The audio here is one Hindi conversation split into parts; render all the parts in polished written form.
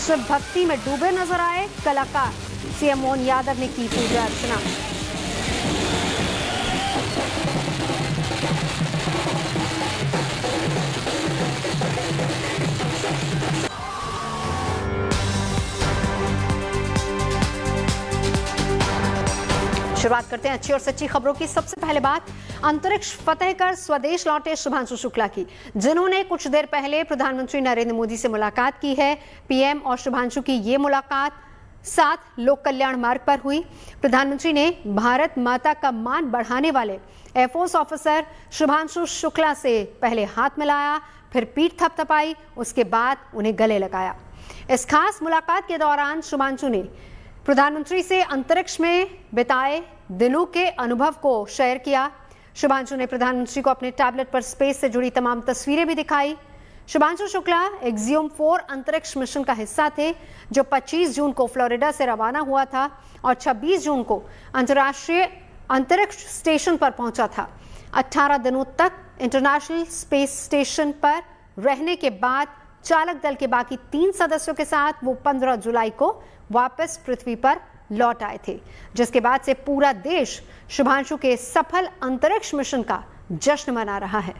शिव भक्ति में डूबे नजर आए कलाकार। सीएम मोहन यादव ने की पूजा अर्चना। शुरुआत करते हैं अच्छी और सच्ची खबरों की। सबसे पहले बात अंतरिक्ष फतेह कर स्वदेश लौटे शुभांशु शुक्ला की, जिन्होंने कुछ देर पहले प्रधानमंत्री नरेंद्र मोदी से मुलाकात की है। पीएम और शुभांशु की ये मुलाकात 7 लोक कल्याण मार्ग पर हुई। प्रधानमंत्री ने भारत माता का मान बढ़ाने वाले एयरफोर्स ऑफिसर शुभांशु शुक्ला से पहले हाथ मिलाया, फिर पीठ थपथपाई, उसके बाद उन्हें गले लगाया। इस खास मुलाकात के दौरान शुभांशु ने प्रधानमंत्री से अंतरिक्ष में बिताए दिनों के अनुभव को शेयर किया। शुभांशु ने प्रधानमंत्री को अपने टैबलेट पर स्पेस से जुड़ी तमाम तस्वीरें भी दिखाई। शुभांशु शुक्ला एक्सियोम 4 अंतरिक्ष मिशन का हिस्सा थे, जो 25 जून को फ्लोरिडा से रवाना हुआ था और 26 जून को अंतर्राष्ट्रीय अंतरिक्ष स्टेशन पर पहुंचा था। 18 दिनों तक इंटरनेशनल स्पेस स्टेशन पर रहने के बाद चालक दल के बाकी 3 सदस्यों के साथ वो 15 जुलाई को वापस पृथ्वी पर लौट आए थे, जिसके बाद से पूरा देश शुभांशु के सफल अंतरिक्ष मिशन का जश्न मना रहा है।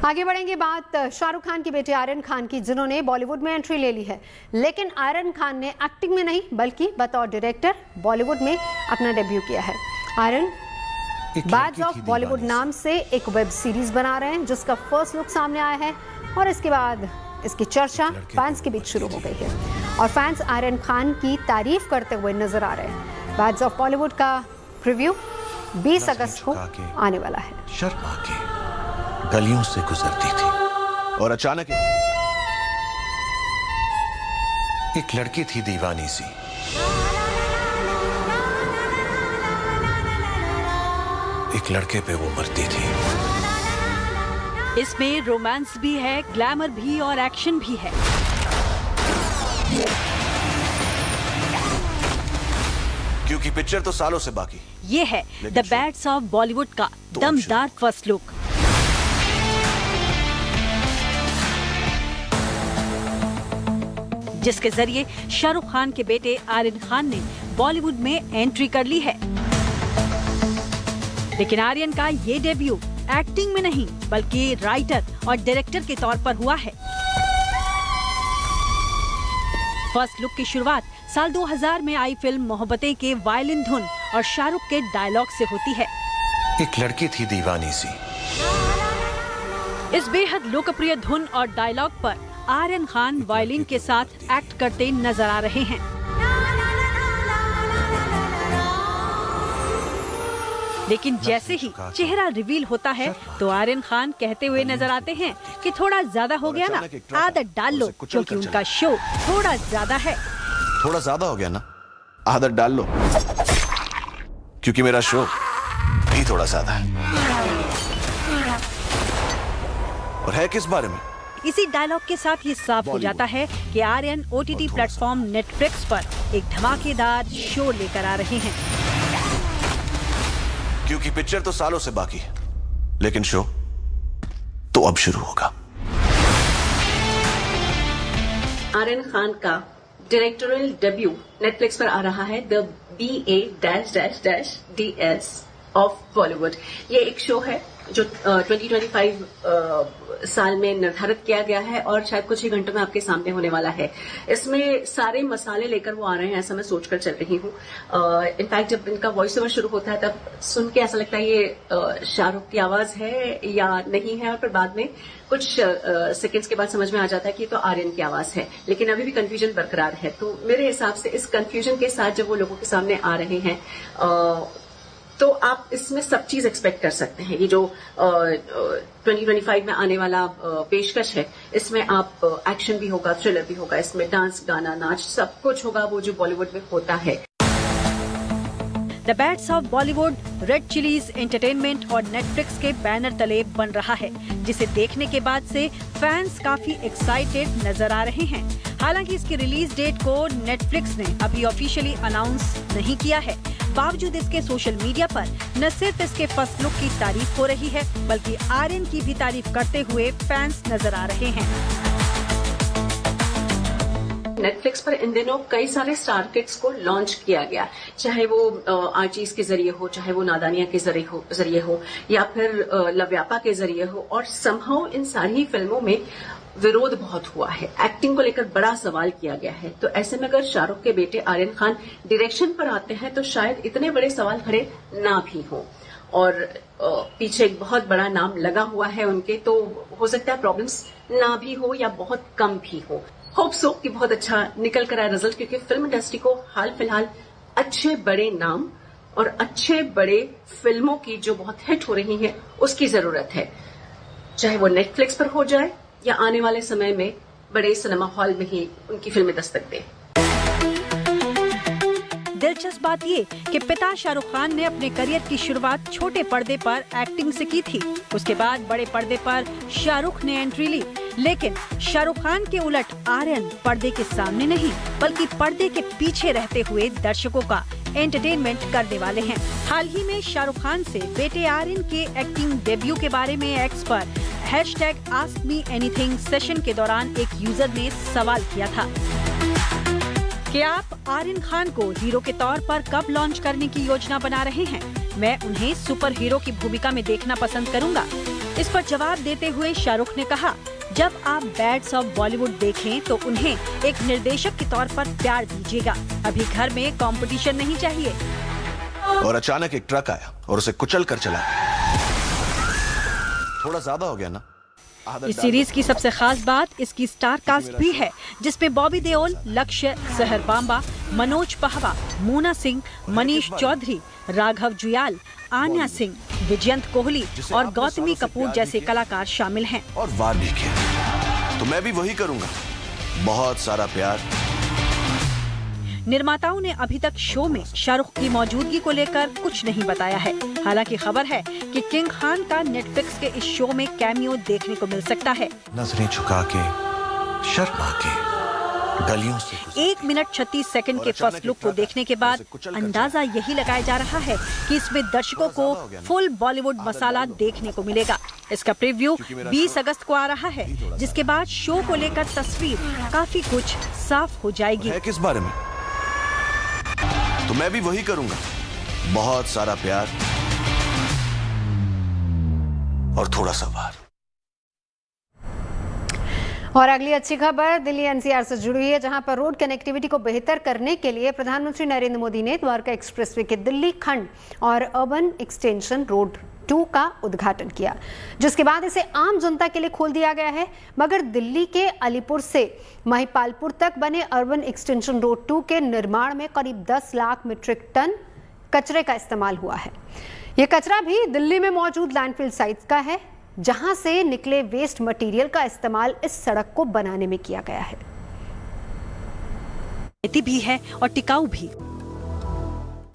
आगे बढ़ेंगे बात शाहरुख खान के बेटे आर्यन खान की, जिन्होंने बॉलीवुड में एंट्री ले ली है। लेकिन आर्यन खान ने एक्टिंग में नहीं बल्कि बतौर डायरेक्टर बॉलीवुड में अपना डेब्यू किया है। आर्यन बैड्स ऑफ बॉलीवुड नाम से एक वेब सीरीज बना रहे हैं, जिसका फर्स्ट लुक सामने आया है और इसके बाद इसकी चर्चा फैंस के बीच शुरू हो गई है और फैंस आर्यन खान की तारीफ करते हुए नजर आ रहे हैं। बैड्स ऑफ बॉलीवुड का प्रीव्यू 20 अगस्त को आने वाला है। शर्मा के गलियों से गुजरती थी और अचानक एक लड़की थी दीवानी सी। एक लड़के पे वो मरती थी। इसमें रोमांस भी है, ग्लैमर भी और एक्शन भी है। क्योंकि पिक्चर तो सालों से बाकी। ये है द बैड्स ऑफ बॉलीवुड का दमदार फर्स्ट लुक। जिसके जरिए शाहरुख खान के बेटे आर्यन खान ने बॉलीवुड में एंट्री कर ली है। लेकिन आर्यन का ये डेब्यू एक्टिंग में नहीं बल्कि राइटर और डायरेक्टर के तौर पर हुआ है। फर्स्ट लुक की शुरुआत साल 2000 में आई फिल्म मोहब्बतें के वायलिन धुन और शाहरुख के डायलॉग से होती है। एक लड़की थी दीवानी सी। इस बेहद लोकप्रिय धुन और डायलॉग पर आर्यन खान वायलिन के साथ एक्ट करते नजर आ रहे हैं। लेकिन जैसे ही चेहरा रिवील होता है तो आर्यन खान कहते हुए नजर आते हैं कि थोड़ा ज्यादा हो गया ना, आदत डाल लो, क्योंकि उनका शो थोड़ा ज्यादा है। थोड़ा ज्यादा हो गया ना, आदत डाल लो, क्योंकि मेरा शो भी थोड़ा ज्यादा है। और है किस बारे में? इसी डायलॉग के साथ ये साफ हो जाता है कि आर्यन OTT प्लेटफॉर्म नेटफ्लिक्स पर एक धमाकेदार शो लेकर आ रहे हैं। क्योंकि पिक्चर तो सालों से बाकी है, लेकिन शो तो अब शुरू होगा। आर्यन खान का डायरेक्टोरियल डेब्यू नेटफ्लिक्स पर आ रहा है, द BA-DS ऑफ बॉलीवुड। ये एक शो है जो 2025 साल में निर्धारित किया गया है और शायद कुछ ही घंटों में आपके सामने होने वाला है। इसमें सारे मसाले लेकर वो आ रहे हैं, ऐसा मैं सोचकर चल रही हूँ। इनफैक्ट जब इनका वॉइस ओवर शुरू होता है तब सुन के ऐसा लगता है ये शाहरुख की आवाज है या नहीं है, और फिर बाद में कुछ सेकंड्स के बाद समझ में आ जाता है कि ये तो आर्यन की आवाज है, लेकिन अभी भी कंफ्यूजन बरकरार है। तो मेरे हिसाब से इस कंफ्यूजन के साथ जब वो लोगों के सामने आ रहे हैं तो आप इसमें सब चीज एक्सपेक्ट कर सकते हैं। ये जो 2025 में आने वाला पेशकश है, इसमें आप एक्शन भी होगा, थ्रिलर भी होगा, इसमें डांस, गाना, नाच सब कुछ होगा, वो जो बॉलीवुड में होता है। The bats of Bollywood red chillies entertainment और नेटफ्लिक्स के बैनर तले बन रहा है, जिसे देखने के बाद से फैंस काफी एक्साइटेड नजर आ रहे हैं। हालांकि इसकी रिलीज डेट को नेटफ्लिक्स ने अभी ऑफिशियली अनाउंस नहीं किया है। बावजूद इसके सोशल मीडिया पर न सिर्फ इसके फर्स्ट लुक की तारीफ हो रही है, बल्कि आर्यन की भी तारीफ करते हुए फैंस नजर आ रहे हैं। नेटफ्लिक्स पर इन दिनों कई सारे स्टार किड्स को लॉन्च किया गया, चाहे वो आर्चीज के जरिए हो, चाहे वो नादानिया के जरिए हो या फिर लव्यापा के जरिए हो, और समहाउ इन सारी फिल्मों में विरोध बहुत हुआ है। एक्टिंग को लेकर बड़ा सवाल किया गया है। तो ऐसे में अगर शाहरुख के बेटे आर्यन खान डायरेक्शन पर आते हैं तो शायद इतने बड़े सवाल खड़े ना भी हो, और पीछे एक बहुत बड़ा नाम लगा हुआ है उनके, तो हो सकता है प्रॉब्लम्स ना भी हो या बहुत कम भी हो। होप सो कि बहुत अच्छा निकल कर आए रिजल्ट, क्योंकि फिल्म इंडस्ट्री को हाल फिलहाल अच्छे बड़े नाम और अच्छे बड़े फिल्मों की जो बहुत हिट हो रही है उसकी जरूरत है, चाहे वो नेटफ्लिक्स पर हो जाए या आने वाले समय में बड़े सिनेमा हॉल में ही उनकी फिल्में दस्तक दें। दिलचस्प बात ये कि पिता शाहरुख खान ने अपने करियर की शुरुआत छोटे पर्दे पर एक्टिंग से की थी। उसके बाद बड़े पर्दे पर शाहरुख ने एंट्री ली, लेकिन शाहरुख खान के उलट आर्यन पर्दे के सामने नहीं, बल्कि पर्दे के पीछे रहते हुए दर्शकों का एंटरटेनमेंट करने वाले हैं। हाल ही में शाहरुख खान से बेटे आर्यन के एक्टिंग डेब्यू के बारे में एक्स पर #AskMeAnything सेशन के दौरान एक यूजर ने सवाल किया था कि आप आर्यन खान को हीरो के तौर पर कब लॉन्च करने की योजना बना रहे हैं? मैं उन्हें सुपर हीरो की भूमिका में देखना पसंद करूंगा। इस पर जवाब देते हुए शाहरुख ने कहा, जब आप बैट्स ऑफ बॉलीवुड देखें तो उन्हें एक निर्देशक के तौर पर प्यार दीजिएगा। अभी घर में कंपटीशन नहीं चाहिए। और अचानक एक ट्रक आया और उसे कुचल कर चला गया। थोड़ा ज्यादा हो गया ना? इस सीरीज की सबसे खास बात इसकी स्टार कास्ट भी है, जिसमें बॉबी देओल, लक्ष्य, सहर बांबा, मनोज पहवा, मोना सिंह, मनीष चौधरी, राघव जुयाल, आन्या सिंह, विजयंत कोहली और गौतमी कपूर जैसे कलाकार शामिल हैं। और वार भी किया, तो मैं भी वही करूंगा। बहुत सारा प्यार। निर्माताओं ने अभी तक शो में शाहरुख की मौजूदगी को लेकर कुछ नहीं बताया है। हालांकि खबर है कि किंग खान का नेटफ्लिक्स के इस शो में कैमियो देखने को मिल सकता है। नजरें झुका के, शर्मा के, गलियों से 1 मिनट 36 सेकंड के फर्स्ट लुक को देखने के बाद अंदाजा यही लगाया जा रहा है कि इसमें दर्शकों को फुल बॉलीवुड मसाला देखने को मिलेगा। इसका प्रीव्यू 20 अगस्त को आ रहा है, जिसके बाद शो को लेकर तस्वीर काफी कुछ साफ हो जाएगी। है किस बारे में? तो मैं भी वही करूंगा। बहुत सारा प्यार और थोड़ा सा वार। और अगली अच्छी खबर दिल्ली एनसीआर से जुड़ी है, जहां पर रोड कनेक्टिविटी को बेहतर करने के लिए प्रधानमंत्री नरेंद्र मोदी ने द्वारका एक्सप्रेसवे के दिल्ली खंड और अर्बन एक्सटेंशन रोड 2 का उद्घाटन किया, जिसके बाद इसे आम जनता के लिए खोल दिया गया है। मगर दिल्ली के अलीपुर से महिपालपुर तक बने अर्बन एक्सटेंशन रोड 2 के निर्माण में करीब 10 लाख मीट्रिक टन कचरे का इस्तेमाल हुआ है। ये कचरा भी दिल्ली में मौजूद लैंडफिल साइट्स का है, जहां से निकले वेस्ट मटेरियल का इस्तेमाल इस सड़क को बनाने में किया गया है। भी है और टिकाऊ भी।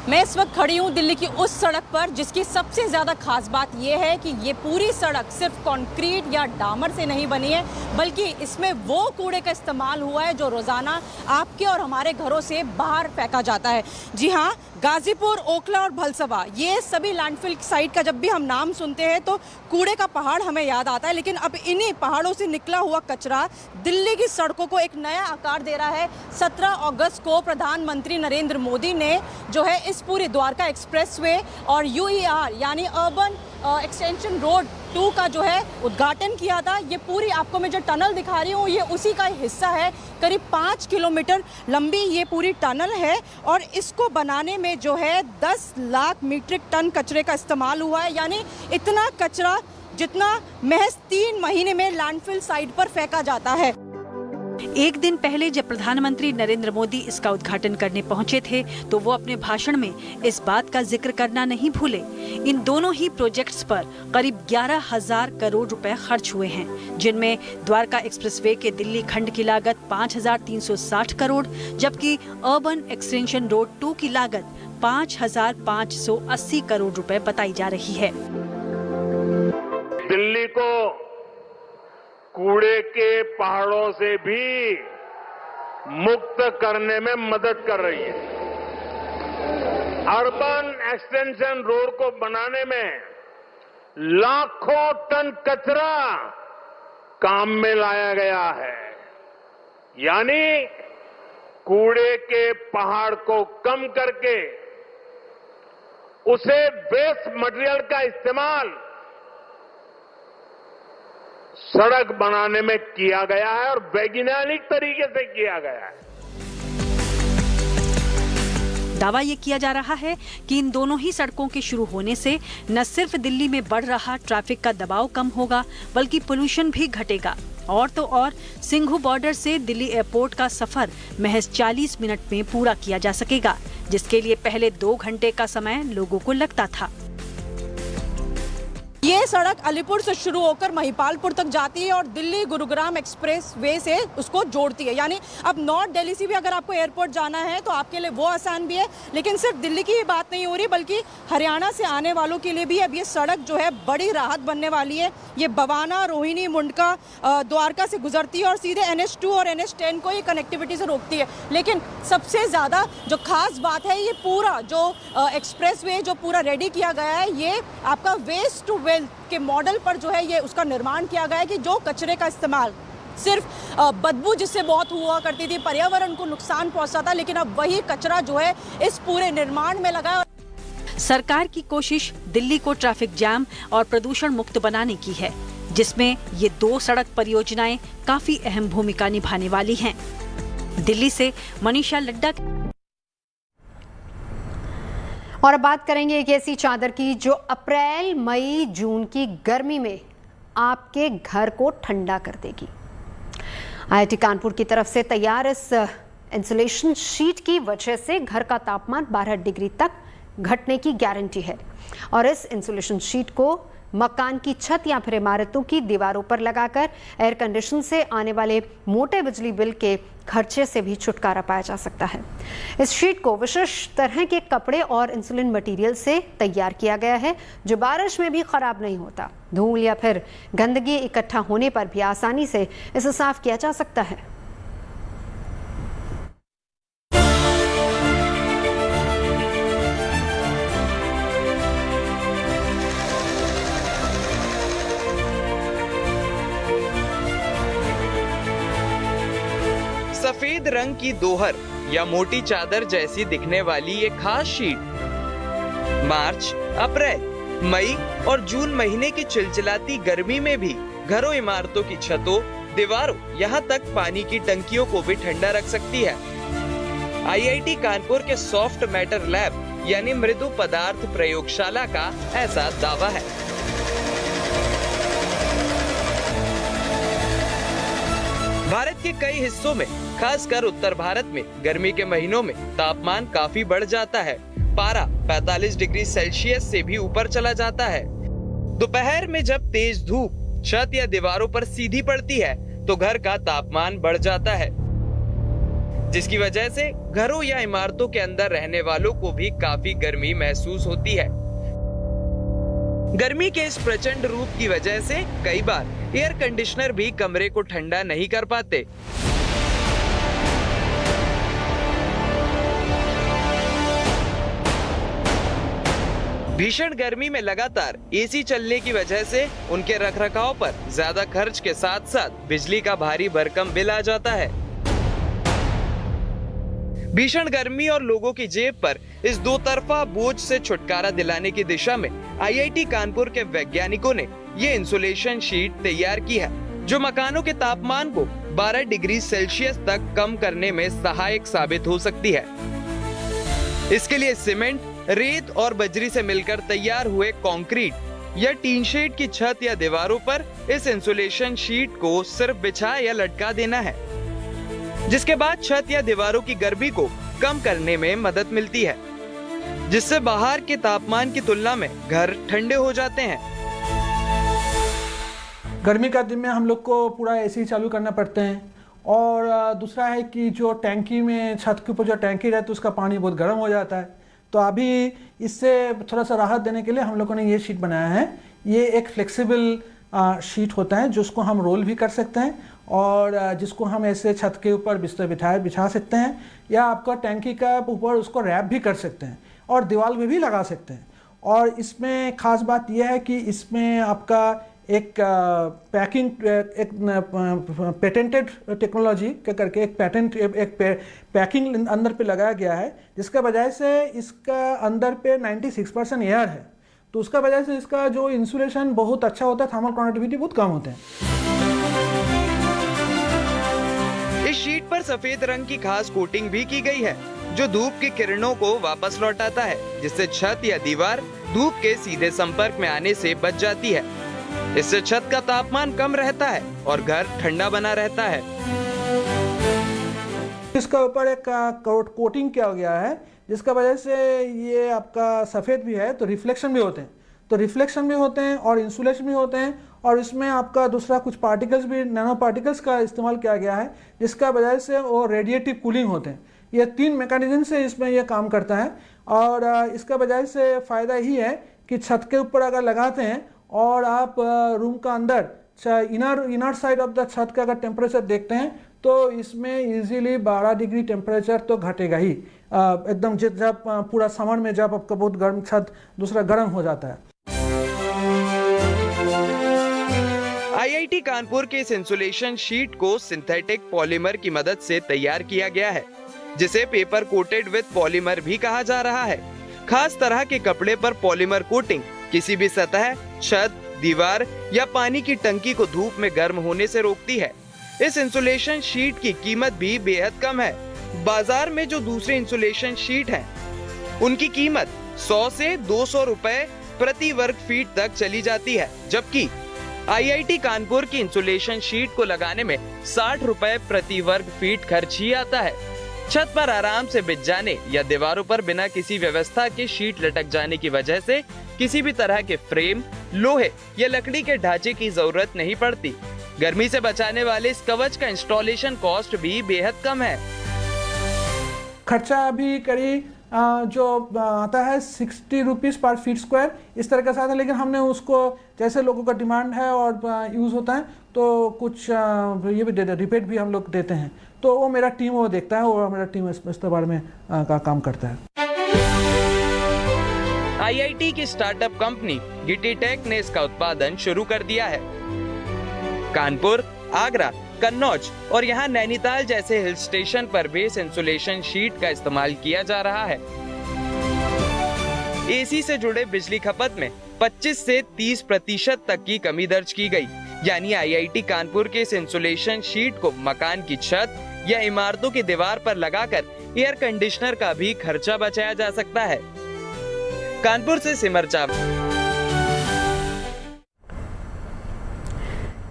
मैं इस वक्त खड़ी हूँ दिल्ली की उस सड़क पर जिसकी सबसे ज़्यादा खास बात यह है कि ये पूरी सड़क सिर्फ कंक्रीट या डामर से नहीं बनी है, बल्कि इसमें वो कूड़े का इस्तेमाल हुआ है जो रोज़ाना आपके और हमारे घरों से बाहर फेंका जाता है। जी हाँ, गाजीपुर, ओखला और भलसवा, ये सभी लैंडफिल साइट का जब भी हम नाम सुनते हैं तो कूड़े का पहाड़ हमें याद आता है, लेकिन अब इन्हीं पहाड़ों से निकला हुआ कचरा दिल्ली की सड़कों को एक नया आकार दे रहा है। 17 अगस्त को प्रधानमंत्री नरेंद्र मोदी ने जो है इस पूरी द्वारका एक्सप्रेसवे और यूईआर यानी अर्बन एक्सटेंशन रोड 2 का जो है उद्घाटन किया था। ये पूरी आपको मैं जो टनल दिखा रही हूँ ये उसी का हिस्सा है। करीब 5 किलोमीटर लंबी ये पूरी टनल है और इसको बनाने में जो है 10 लाख मीट्रिक टन कचरे का इस्तेमाल हुआ है, यानी इतना कचरा जितना महज 3 महीने में लैंडफिल साइट पर फेंका जाता है। एक दिन पहले जब प्रधानमंत्री नरेंद्र मोदी इसका उद्घाटन करने पहुंचे थे तो वो अपने भाषण में इस बात का जिक्र करना नहीं भूले। इन दोनों ही प्रोजेक्ट्स पर करीब 11,000 करोड़ रुपए खर्च हुए हैं, जिनमें द्वारका एक्सप्रेसवे के दिल्ली खंड की लागत 5,360 करोड़, जबकि अर्बन एक्सटेंशन रोड 2 की लागत 5,580 करोड़ रुपए बताई जा रही है। दिल्ली को कूड़े के पहाड़ों से भी मुक्त करने में मदद कर रही है। अर्बन एक्सटेंशन रोड को बनाने में लाखों टन कचरा काम में लाया गया है। यानी कूड़े के पहाड़ को कम करके उसे वेस्ट मटेरियल का इस्तेमाल सड़क बनाने में किया गया है और वैज्ञानिक तरीके से किया गया है। दावा ये किया जा रहा है कि इन दोनों ही सड़कों के शुरू होने से न सिर्फ दिल्ली में बढ़ रहा ट्रैफिक का दबाव कम होगा, बल्कि पोल्यूशन भी घटेगा। और तो और सिंघू बॉर्डर से दिल्ली एयरपोर्ट का सफर महज 40 मिनट में पूरा किया जा सकेगा, जिसके लिए पहले 2 घंटे का समय लोगों को लगता था। ये सड़क अलीपुर से शुरू होकर महिपालपुर तक जाती है और दिल्ली गुरुग्राम एक्सप्रेस वे से उसको जोड़ती है। यानी अब नॉर्थ दिल्ली से भी अगर आपको एयरपोर्ट जाना है तो आपके लिए वो आसान भी है। लेकिन सिर्फ दिल्ली की बात नहीं हो रही, बल्कि हरियाणा से आने वालों के लिए भी अब ये सड़क जो है बड़ी राहत बनने वाली है। ये बवाना, रोहिणी, मुंडका, द्वारका से गुजरती है और सीधे NH2 और NH10 को ये कनेक्टिविटी से रोकती है। लेकिन सबसे ज़्यादा जो खास बात है, ये पूरा जो एक्सप्रेस वे जो पूरा रेडी किया गया है, ये आपका वेस्ट टू वेल्थ के मॉडल पर जो है ये उसका निर्माण किया गया है कि जो कचरे का इस्तेमाल सिर्फ बदबू जिससे बहुत हुआ करती थी, पर्यावरण को नुकसान पहुंचता था, लेकिन अब वही कचरा जो है इस पूरे निर्माण में लगा है। सरकार की कोशिश दिल्ली को ट्रैफिक जैम और प्रदूषण मुक्त बनाने की है, जिसमें ये 2 सड़क परियोजनाएं काफी अहम भूमिका निभाने वाली हैं। दिल्ली से मनीषा लड्डा। और अब बात करेंगे एक ऐसी चादर की जो अप्रैल, मई, जून की गर्मी में आपके घर को ठंडा कर देगी। IIT कानपुर की तरफ से तैयार इस इंसुलेशन शीट की वजह से घर का तापमान 12 डिग्री तक घटने की गारंटी है। और इस इंसुलेशन शीट को मकान की छत या फिर इमारतों की दीवारों पर लगाकर एयर कंडीशन से आने वाले मोटे बिजली बिल के खर्चे से भी छुटकारा पाया जा सकता है। इस शीट को विशेष तरह के कपड़े और इंसुलिन मटेरियल से तैयार किया गया है, जो बारिश में भी खराब नहीं होता। धूल या फिर गंदगी इकट्ठा होने पर भी आसानी से इसे साफ किया जा सकता है। सफेद रंग की दोहर या मोटी चादर जैसी दिखने वाली ये खास शीट मार्च, अप्रैल, मई और जून महीने की चिलचिलाती गर्मी में भी घरों, इमारतों की छतों, दीवारों, यहाँ तक पानी की टंकियों को भी ठंडा रख सकती है। IIT कानपुर के सॉफ्ट मैटर लैब यानी मृदु पदार्थ प्रयोगशाला का ऐसा दावा है। भारत के कई हिस्सों में, खासकर उत्तर भारत में गर्मी के महीनों में तापमान काफी बढ़ जाता है। पारा 45 डिग्री सेल्सियस से भी ऊपर चला जाता है। दोपहर में जब तेज धूप छत या दीवारों पर सीधी पड़ती है तो घर का तापमान बढ़ जाता है, जिसकी वजह से घरों या इमारतों के अंदर रहने वालों को भी काफी गर्मी महसूस होती है। गर्मी के इस प्रचंड रूप की वजह से कई बार एयर कंडीशनर भी कमरे को ठंडा नहीं कर पाते। भीषण गर्मी में लगातार AC चलने की वजह से उनके रखरखाव पर ज्यादा खर्च के साथ साथ बिजली का भारी भरकम बिल आ जाता है। भीषण गर्मी और लोगों की जेब पर इस दो तरफा बोझ से छुटकारा दिलाने की दिशा में IIT कानपुर के वैज्ञानिकों ने ये इंसुलेशन शीट तैयार की है, जो मकानों के तापमान को 12 डिग्री सेल्सियस तक कम करने में सहायक साबित हो सकती है। इसके लिए सीमेंट, रेत और बजरी से मिलकर तैयार हुए कंक्रीट या टीन शेड की छत या दीवारों पर इस इंसुलेशन शीट को सिर्फ बिछा या लटका देना है, जिसके बाद छत या दीवारों की गर्मी को कम करने में मदद मिलती है, जिससे बाहर के तापमान की तुलना में घर ठंडे हो जाते हैं। गर्मी का दिन में हम लोग को पूरा AC चालू करना पड़ता है, और दूसरा है कि जो टैंकी में, छत के ऊपर जो टैंकी रहती है उसका पानी बहुत गर्म हो जाता है, तो अभी इससे थोड़ा सा राहत देने के लिए हम लोगों ने ये शीट बनाया है। ये एक फ्लेक्सिबल शीट होता है जिसको हम रोल भी कर सकते हैं और जिसको हम ऐसे छत के ऊपर बिस्तर बिछा सकते हैं, या आपका टैंकी का ऊपर उसको रैप भी कर सकते हैं और दीवार में भी लगा सकते हैं। और इसमें ख़ास बात यह है कि इसमें आपका एक पेटेंटेड टेक्नोलॉजी के करके एक पैकिंग अंदर पे लगाया गया है, जिसका वजह से इसका अंदर पे 96% एयर है, तो उसका वजह से इसका जो इंसुलेशन बहुत अच्छा होता है, थर्मल कंडक्टिविटी बहुत कम होते हैं। इस शीट पर सफेद रंग की खास कोटिंग भी की गई है जो धूप की किरणों को वापस लौटाता है, जिससे छत या दीवार धूप के सीधे संपर्क में आने से बच जाती है। इससे छत का तापमान कम रहता है और घर ठंडा बना रहता है। इसका ऊपर एक कोटिंग किया गया है जिसका वजह से ये आपका सफ़ेद भी है, तो रिफ्लेक्शन भी होते हैं, और इंसुलेशन भी होते हैं, और इसमें आपका दूसरा कुछ पार्टिकल्स भी, नैनो पार्टिकल्स का इस्तेमाल किया गया है, जिसका वजह से वो रेडिएटिव कूलिंग होते हैं। ये 3 मैकेनिज्म से इसमें ये काम करता है, और इसका वजह से फ़ायदा ही है कि छत के ऊपर अगर लगाते हैं और आप रूम का अंदर इनर साइड ऑफ द छत का अगर टेम्परेचर देखते हैं तो इसमें इजीली 12 डिग्री टेम्परेचर तो घटेगा ही, एकदम जब पूरा समर में जब आपका बहुत गर्म छत दूसरा गर्म हो जाता है। आईआईटी कानपुर के इस इंसुलेशन शीट को सिंथेटिक पॉलीमर की मदद से तैयार किया गया है, जिसे पेपर कोटेड विद पॉलीमर भी कहा जा रहा है। खास तरह के कपड़े पर पॉलीमर कोटिंग किसी भी सतह, छत, दीवार या पानी की टंकी को धूप में गर्म होने से रोकती है। इस इंसुलेशन शीट की कीमत भी बेहद कम है। बाजार में जो दूसरे इंसुलेशन शीट हैं, उनकी कीमत 100 से 200 रुपए प्रति वर्ग फीट तक चली जाती है, जबकि आईआईटी कानपुर की इंसुलेशन शीट को लगाने में 60 रुपए प्रति वर्ग फीट खर्च ही आता है। छत पर आराम से बिछ जाने या दीवारों पर बिना किसी व्यवस्था के शीट लटक जाने की वजह से किसी भी तरह के फ्रेम, लोहे या लकड़ी के ढांचे की जरूरत नहीं पड़ती। गर्मी से बचाने वाले इस कवच का इंस्टॉलेशन कॉस्ट भी बेहद कम है। खर्चा अभी करीब जो आता है 60 रुपीज़ पर फीट स्क्वायर इस तरह का साथ है, लेकिन हमने उसको जैसे लोगों का डिमांड है और यूज़ होता है तो कुछ ये भी रिपीट भी हम लोग देते हैं, तो वो मेरा टीम वो देखता है, और मेरा टीम इस बारे में का काम करता है। आईआईटी की स्टार्टअप कंपनी गिटीटेक ने इसका उत्पादन शुरू कर दिया है। कानपुर, आगरा, कन्नौज और यहाँ नैनीताल जैसे हिल स्टेशन पर भी इस इंसुलेशन शीट का इस्तेमाल किया जा रहा है। एसी से जुड़े बिजली खपत में 25 से 30% तक की कमी दर्ज की गई। यानी आईआईटी कानपुर के इस इंसुलेशन शीट को मकान की छत या इमारतों की दीवार पर लगाकर एयर कंडीशनर का भी खर्चा बचाया जा सकता है। कानपुर से सिमर चावला।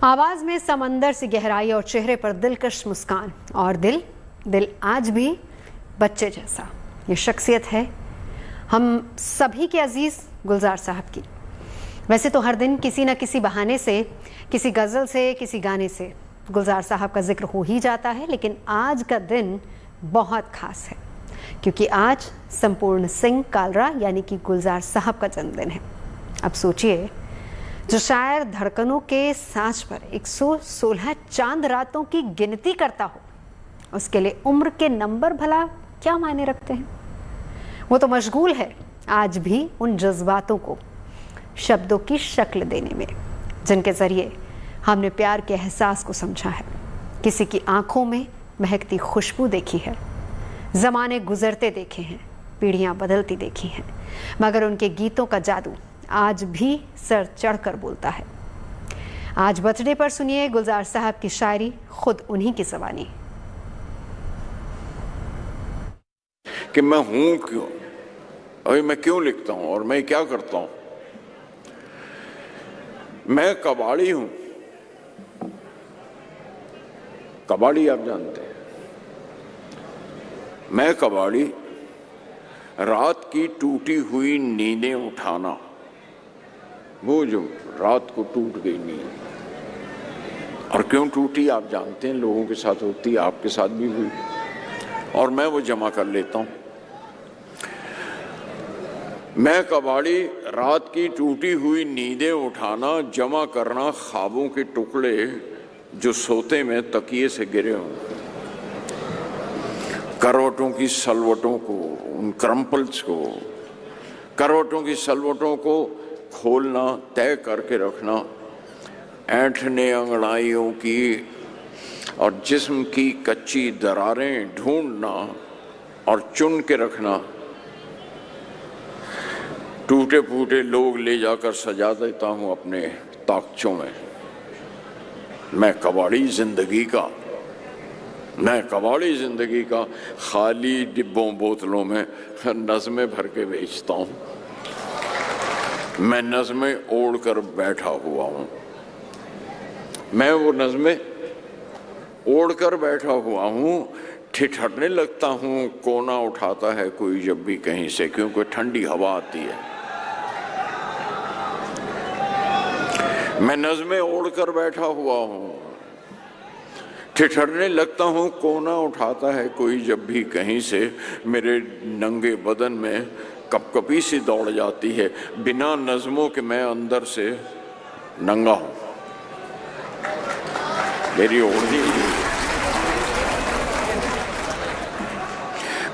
आवाज में समंदर सी गहराई और चेहरे पर दिलकश मुस्कान, और दिल आज भी बच्चे जैसा। ये शख्सियत है हम सभी के अजीज गुलजार साहब की। वैसे तो हर दिन किसी न किसी बहाने से, किसी गज़ल से, किसी गाने से गुलजार साहब का जिक्र हो ही जाता है, लेकिन आज का दिन बहुत खास है क्योंकि आज संपूर्ण सिंह कालरा यानी कि गुलजार साहब का जन्मदिन है। अब सोचिए, जो शायर धड़कनों के सांच पर 116 चांद रातों की गिनती करता हो, उसके लिए उम्र के नंबर भला क्या मायने रखते हैं। वो तो मशगूल है आज भी उन जज्बातों को शब्दों की शक्ल देने में, जिनके जरिए हमने प्यार के एहसास को समझा है, किसी की आंखों में महकती खुशबू देखी है, ज़माने गुजरते देखे हैं, पीढ़ियां बदलती देखी हैं, मगर उनके गीतों का जादू आज भी सर चढ़कर बोलता है। आज बर्थडे पर सुनिए गुलजार साहब की शायरी खुद उन्हीं की ज़बानी। कि मैं हूं क्यों, अभी मैं क्यों लिखता हूं और मैं क्या करता हूं। मैं कबाड़ी हूं। कबाड़ी आप जानते हैं। मैं कबाड़ी, रात की टूटी हुई नींदें उठाना, वो जो रात को टूट गई नींद, और क्यों टूटी आप जानते हैं, लोगों के साथ होती, आपके साथ भी हुई, और मैं वो जमा कर लेता हूं। मैं कबाड़ी, रात की टूटी हुई नींदें उठाना, जमा करना ख्वाबों के टुकड़े जो सोते में तकिए से गिरे हों, करवटों की सलवटों को, उन क्रम्पल्स को, करवटों की सलवटों को खोलना, तय करके रखना, ऐंठने अंगड़ाइयों की और जिस्म की कच्ची दरारें ढूंढना और चुन के रखना, टूटे फूटे लोग ले जाकर सजा देता हूं अपने ताकचों में। मैं कबाड़ी जिंदगी का खाली डिब्बों बोतलों में नज़में भर के बेचता हूं। मैं नज़में ओढ़ कर बैठा हुआ हूं। मैं वो नज़में ओढ़ कर बैठा हुआ हूं, ठिठरने लगता हूं, कोना उठाता है कोई जब भी कहीं से, क्योंकि ठंडी हवा आती है। मैं नज़में ओढ़ कर बैठा हुआ हूं, ठिठरने लगता हूं, कोना उठाता है कोई जब भी कहीं से, मेरे नंगे बदन में कपकपी सी दौड़ जाती है, बिना नज़मों के मैं अंदर से नंगा हूं। मेरी ओढ़नी,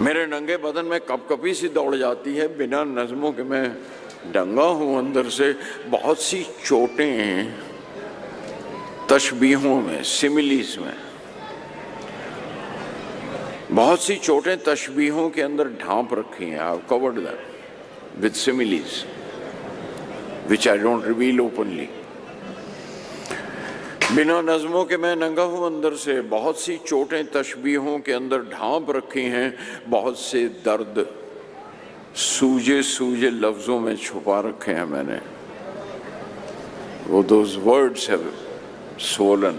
मेरे नंगे बदन में कपकपी सी दौड़ जाती है, बिना नज़मों के मैं नंगा हूं अंदर से। बहुत सी चोटें तशबीहों में, सिमिलीज में, बहुत सी चोटें तशबीहों के अंदर ढांप रखी हैं। I covered them with similes which I don't reveal openly. बिना नज़मों के मैं नंगा हूं अंदर से। बहुत सी चोटें तशबीहों के अंदर ढांप रखी हैं, बहुत से दर्द सूजे सूजे लफ्जों में छुपा रखे हैं मैंने। वो दोज वर्ड्स हैव स्वोलन,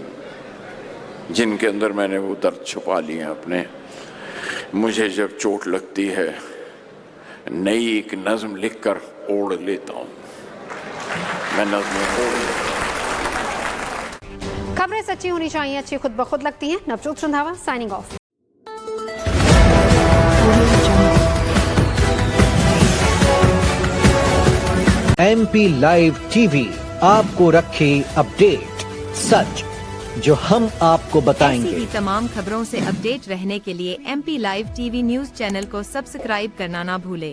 जिनके अंदर मैंने वो दर्द छुपा लिए हैं अपने। मुझे जब चोट लगती है, नई एक नज़्म लिखकर ओढ़ लेता हूं। मैं नज़्में ओढ़ लेता हूं। खबरें सच्ची होनी चाहिए, अच्छी खुद ब खुद लगती हैं। Navjot Randhawa signing off. MP live TV आपको रखे अपडेट, सच जो हम आपको बताएंगे। ऐसी ही तमाम खबरों से अपडेट रहने के लिए MP live TV news channel को सब्सक्राइब करना ना भूले।